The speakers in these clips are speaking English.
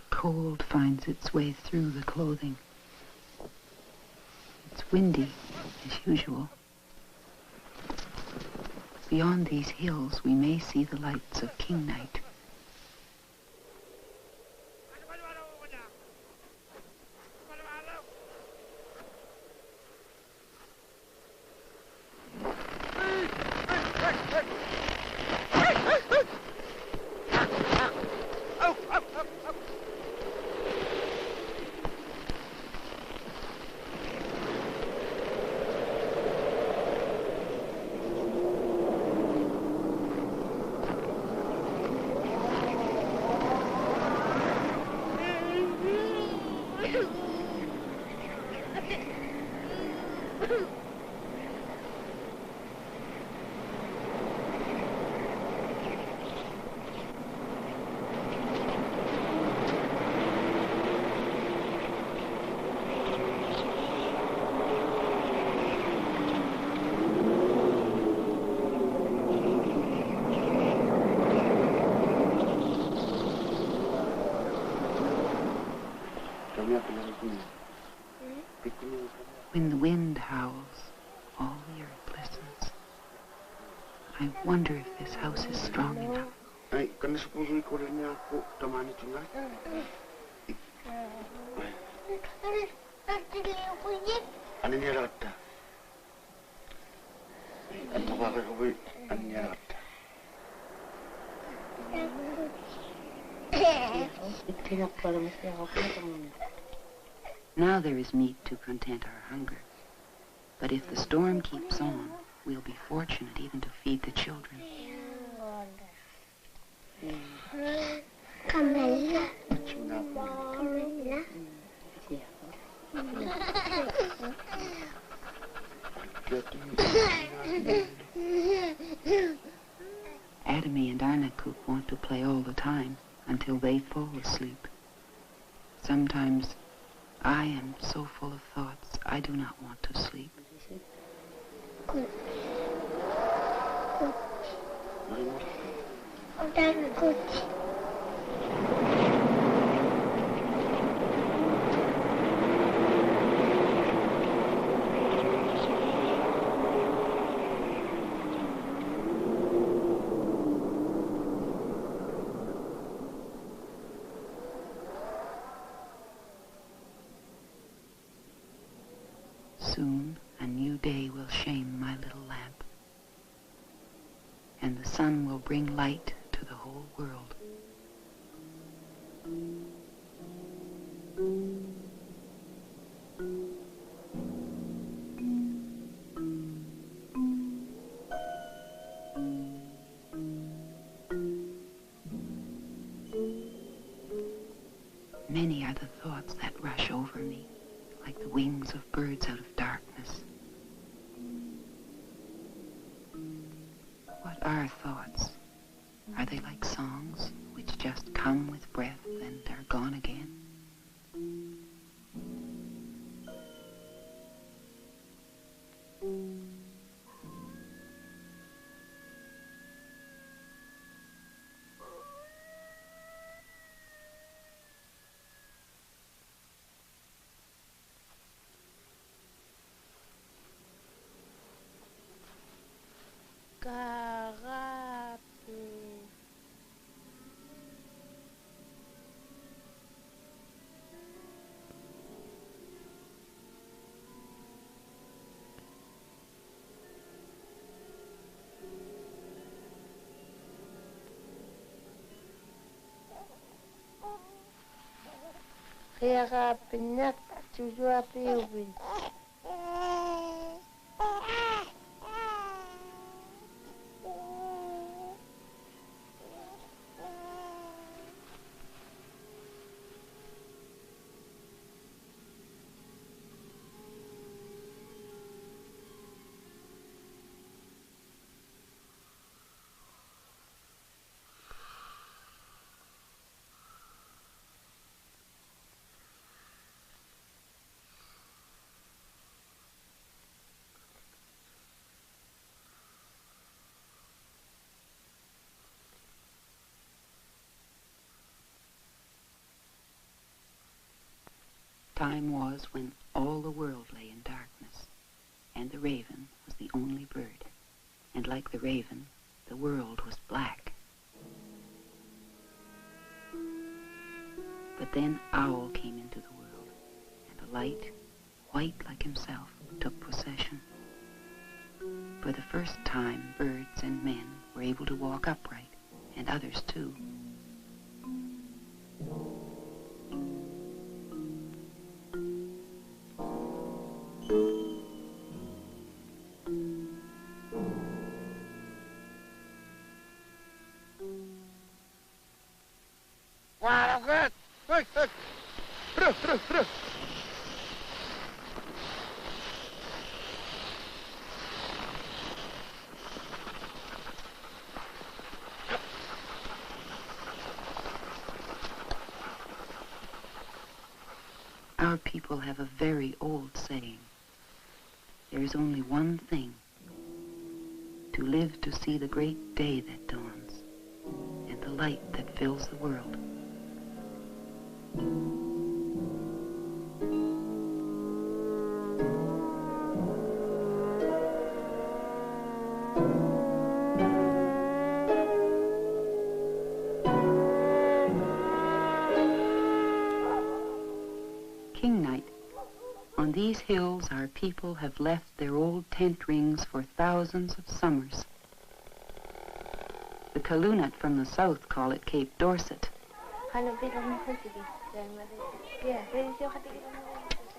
Cold finds its way through the clothing. It's windy, as usual. Beyond these hills, we may see the lights of King Night. When the wind howls, all the earth listens. I wonder if this house is strong enough. Now there is meat to content our hunger. But if the storm keeps on, we'll be fortunate even to feed the children. Adamy and Arnacook want to play all the time until they fall asleep. Sometimes I am so full of thoughts, I do not want to sleep. Soon a new day will shame my little lamp, and the sun will bring light to the whole world. Many are the thoughts that rush over me, like the wings of birds out of darkness. What are thoughts? Are they like songs which just come with breath and are gone again? Kerapinak tujua piubin. Time was when all the world lay in darkness, and the raven was the only bird, and like the raven, the world was black. But then Owl came into the world, and a light, white like himself, took possession. For the first time, birds and men were able to walk upright, and others too. Our people have a very old saying. There is only one thing: to live to see the great day that dawns and the light that fills the world. King Night. On these hills our people have left their old tent rings for thousands of summers. The Kalunat from the south call it Cape Dorset.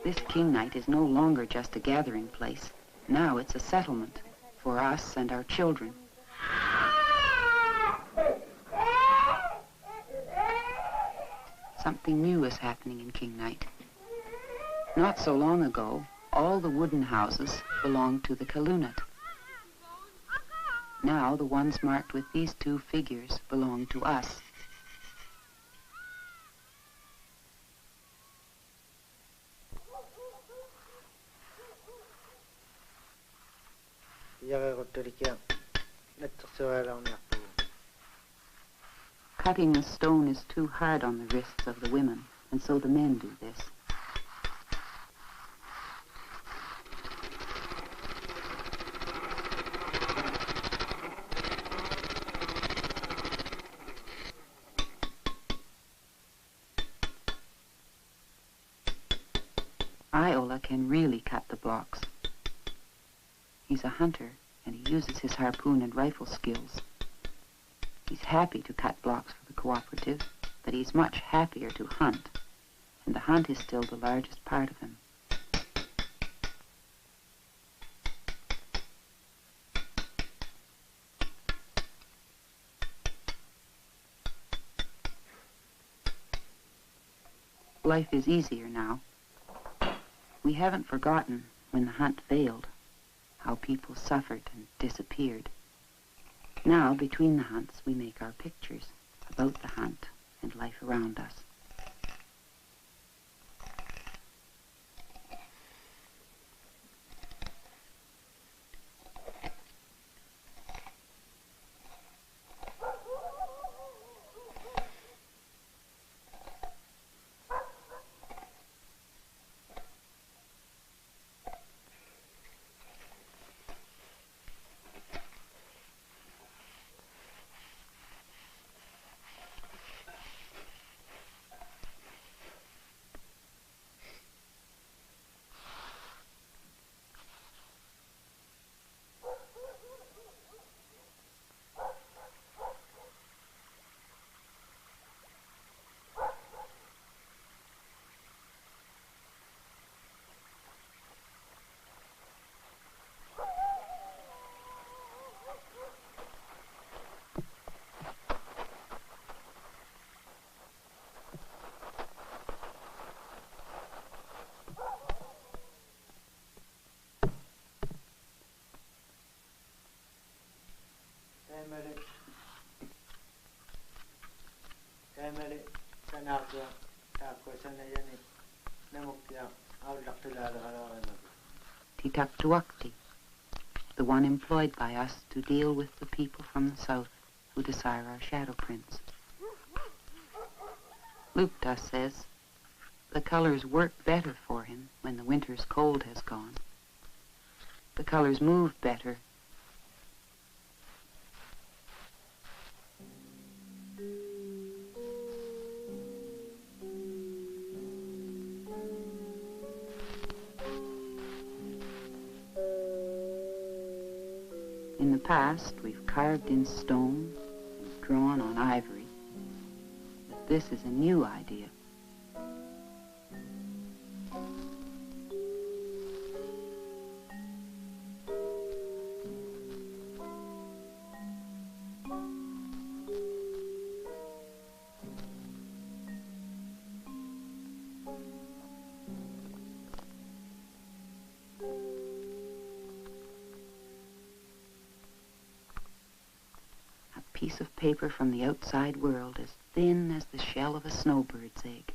This King Night is no longer just a gathering place. Now it's a settlement for us and our children. Something new is happening in King Night. Not so long ago, all the wooden houses belonged to the Kalunat. Now the ones marked with these two figures belong to us. Cutting the stone is too hard on the wrists of the women, and so the men do this. Iola can really cut the blocks. He's a hunter, and he uses his harpoon and rifle skills. He's happy to cut blocks for the cooperative, but he's much happier to hunt, and the hunt is still the largest part of him. Life is easier now. We haven't forgotten when the hunt failed, how people suffered and disappeared. Now, between the hunts, we make our pictures about the hunt and life around us. Kenojuak, the one employed by us to deal with the people from the south who desire our shadow prints. Lupta says the colors work better for him when the winter's cold has gone. The colors move better. In the past, we've carved in stone and drawn on ivory. But this is a new idea. Piece of paper from the outside world as thin as the shell of a snowbird's egg.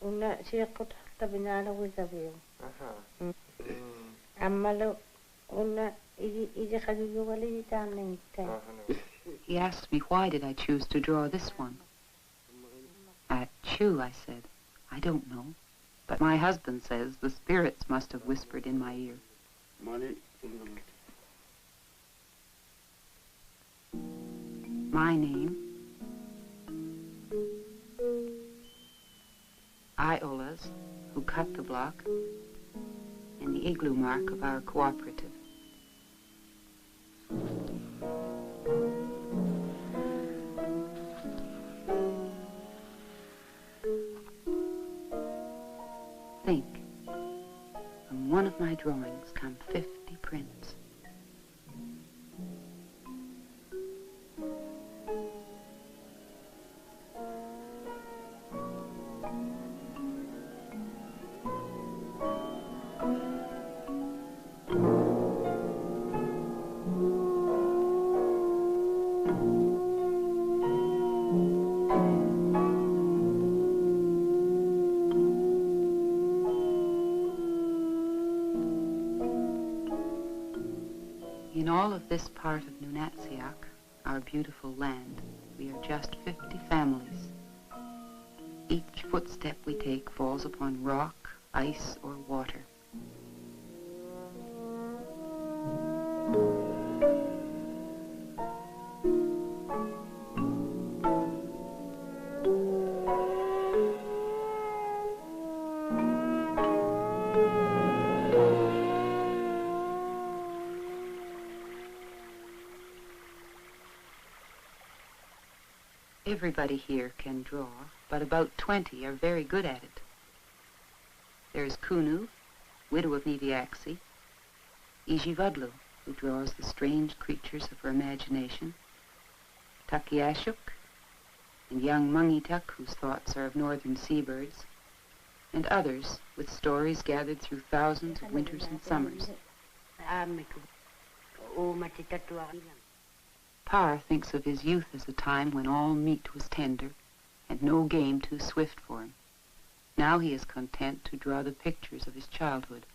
Una siakut tabinala wizavio. Amalo una iji khaju wali taning tay. He asked me why did I choose to draw this one. Achoo, I said, I don't know. But my husband says the spirits must have whispered in my ear. My name, Iolas, who cut the block, and the igloo mark of our cooperative. Think, from one of my drawings come 50 prints. In all of this part of Nunatsiaq, our beautiful land, we are just 50 families. Each footstep we take falls upon rock, ice, or water. Everybody here can draw, but about 20 are very good at it. There's Kunu, widow of Niviaxi, Ijivadlu, who draws the strange creatures of her imagination, Takiashuk, and young Mangitak, whose thoughts are of northern seabirds, and others with stories gathered through thousands of winters and summers. Par thinks of his youth as a time when all meat was tender and no game too swift for him. Now he is content to draw the pictures of his childhood.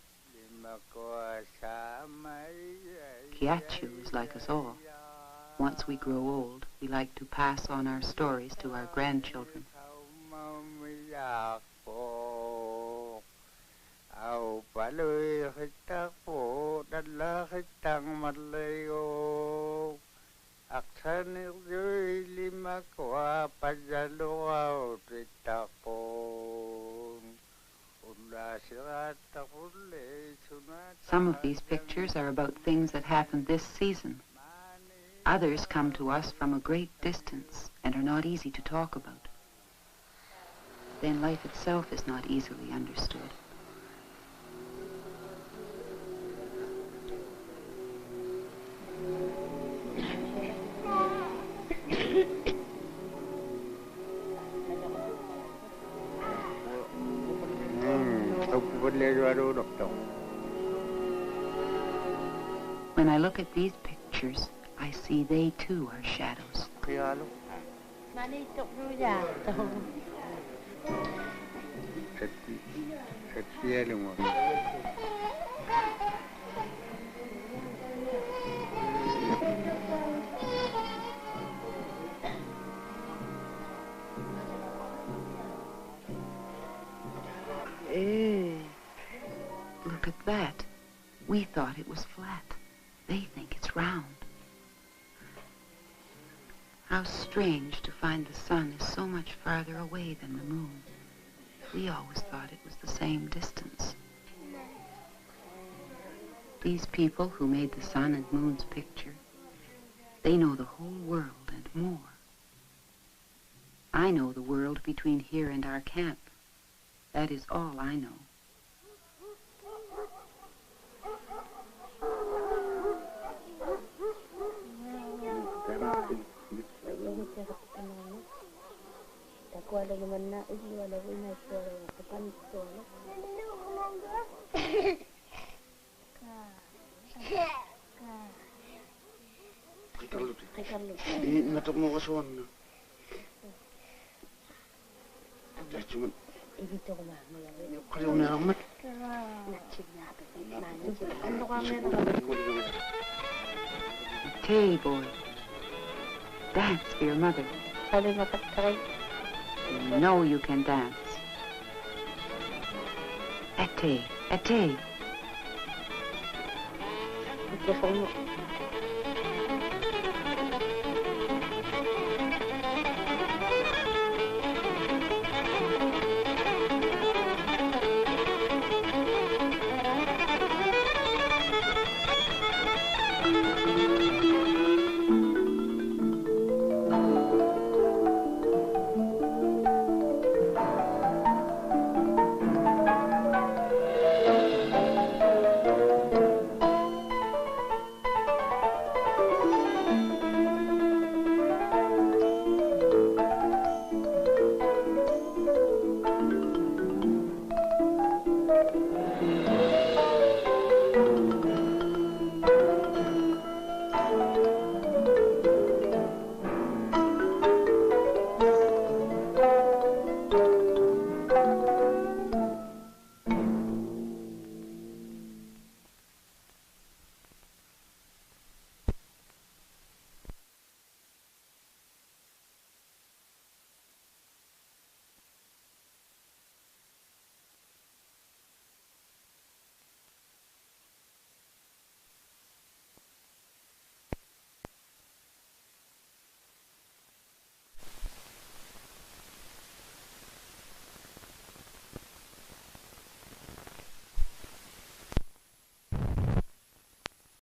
Kiachu is like us all. Once we grow old, we like to pass on our stories to our grandchildren. Some of these pictures are about things that happened this season. Others come to us from a great distance and are not easy to talk about. Then life itself is not easily understood. When I look at these pictures, I see they too are shadows. Look at that. We thought it was flat. They think it's round. How strange to find the sun is so much farther away than the moon. We always thought it was the same distance. These people who made the sun and moon's picture, they know the whole world and more. I know the world between here and our camp. That is all I know. Okay, boy. Dance for your mother. You know you can dance. Ate, ate.